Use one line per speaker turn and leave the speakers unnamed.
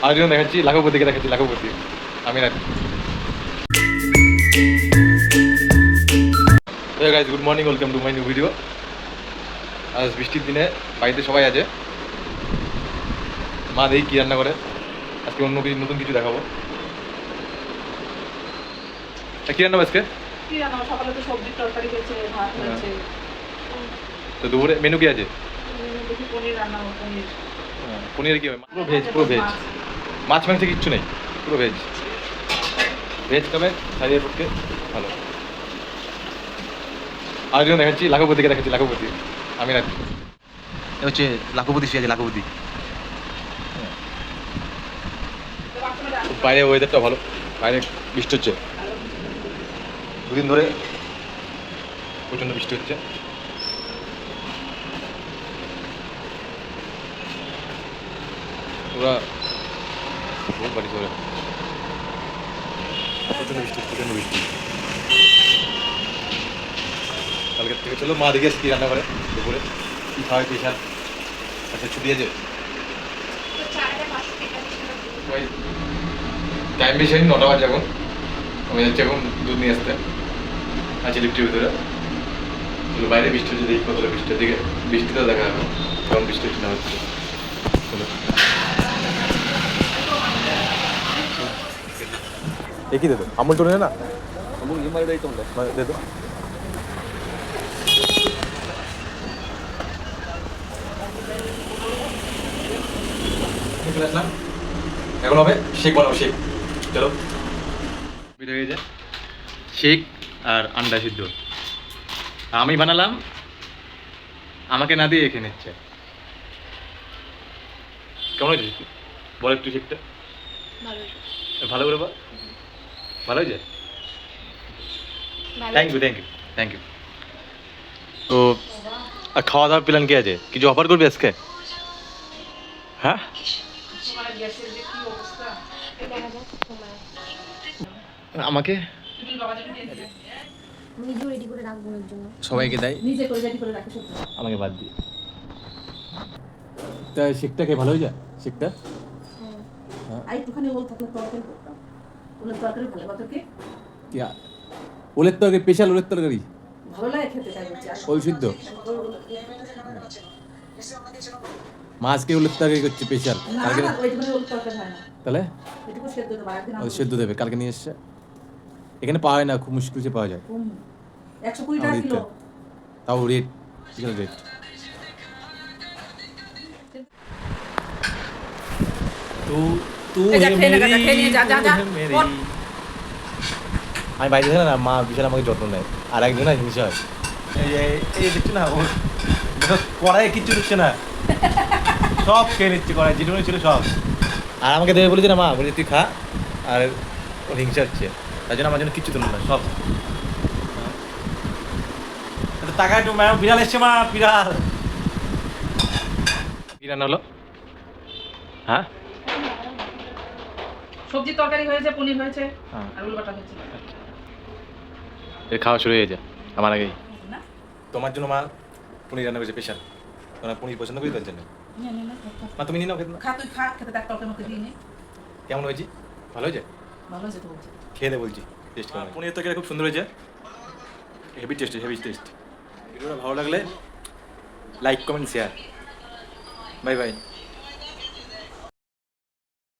আরেকজন দেখাচ্ছি, লাখপতিকে দেখাচ্ছি, লাখপতি আমি না। Guys good morning, welcome to my new video. আজ বৃষ্টির দিনে বাড়িতে সবাই আছে। মা দেখি কী রান্না করে, আজকে অন্য কিছু নতুন কিছু দেখাবো। কী রান্না আজকে?
সকালে তো সবজির তরকারি হয়েছে, ভাত হয়েছে।
তো দুপুরে মেনু কি আছে?
পনির রান্না,
পনির কি হবে? পুরো ভেজ, পুরো ভেজ, মাছ মাংস কিচ্ছু নেই, পুরো ভেজ। ভেজ খাবে শাড়ির পক্ষে ভালো। আরেকজন দেখাচ্ছি, লাখপতিকে দেখাচ্ছি, লাখপতি আমি না। হচ্ছে লাখপতি সে আছে, লাখপতি। বাইরে ওয়েদারটা ভালো, বাইরে বৃষ্টি হচ্ছে দুদিন ধরে, প্রচণ্ড বৃষ্টি হচ্ছে। পুরা বহুত বাড়ি ধরে প্রচণ্ড বৃষ্টি, প্রচণ্ড বৃষ্টি। কালকের থেকে চলো মা দেখে কী রান্না করে দুপুরে, কী খাওয়াই স্পেশাল। আচ্ছা ছুটি আছে, টাইম বেশি হয়নি, 9টা বাজে এখন। আমি যাচ্ছি এখন দুধ নিয়ে আসতে, আছি লিফটের ভিতরে। চলো বাইরে বৃষ্টি হচ্ছে, দেখি কতটা বৃষ্টির দিকে, বৃষ্টিটা দেখা যাবে কেমন বৃষ্টি হচ্ছে না হচ্ছে। চলো একই দেতো, আমুল তো নেই না, আমুল হিমালয় তো দেতো। এখন হবে শেক বানাবো, শেক। চলো হয়ে গেছে শেক আর আন্ডা সিদ্ধ আমি বানালাম, আমাকে না দিয়ে এখানে নিচ্ছে। কেমন হয়েছে বল একটু শেকটা? ভালো করে বল, ভালো হয়েছে? Thank you, thank you, thank you. তো খাওয়া দাওয়ার প্ল্যান কি আছে? কিছু অফার করবি আজকে? হ্যাঁ আমাকে সবাইকে দেয়, আমাকে বাদ দিয়ে। তা শেকটা খেয়ে ভালো হয়ে যায় শেকটা? ওলের তরকারি, স্পেশাল ওলের তরকারি
ভালো লাগে খেতে,
ওই সিদ্ধ মাছকে ওলের তরকারি করছে স্পেশাল। কালকে তাহলে সেদ্ধ দেবে, কালকে নিয়ে এসছে। এখানে পাওয়া যায় না, খুব মুশকিল সে পাওয়া যায়।
120 টাকা কিলো,
তাও রেট বিশাল রেট। আমি বাইরে না, মা বিশাল আমাকে যত্ন নেয়। আর একজন না হিংসা হয়, এই দেখছো না, ও কড়াই কিচ্ছু দিচ্ছে না, সব খেয়ে নিচ্ছে কড়াই, যেটুকু ছিল সব। আর আমাকে দেবে বলেছে না মা, বলে তুই খা। আর ওর হিংসা হচ্ছে, তাই জন্য আমার জন্য কিচ্ছু তুলো না সব। টাকা একটু ম্যাম, বিড়াল এসছে মা, বিড়াল। কি রান্না হলো? হ্যাঁ
সবজি তরকারি হয়েছে, পনির হয়েছে, আর উল বাটা হয়েছে।
এর খাওয়া শুরু হয়ে যায় আমার আগেই। তোমার জন্য মা পনির রান্না করেছে স্পেশাল। তোমার পনির পছন্দ করি তার জন্য। মা তুমি নিয়ে নাও, খেতে নাও।
খা, তুই খা, খেতে দেখ তরকারি মধ্যে দিয়ে নে।
কেমন হয়েছে? ভালো হয়েছে?
ভালো হয়েছে তো বলছি।
খেয়ে দে বলছি, টেস্ট করে। পনির তরকারি খুব সুন্দর হয়েছে, হেভি টেস্ট, হেভি টেস্ট। ভিডিওটা ভালো লাগলে like, comment, share. Bye bye.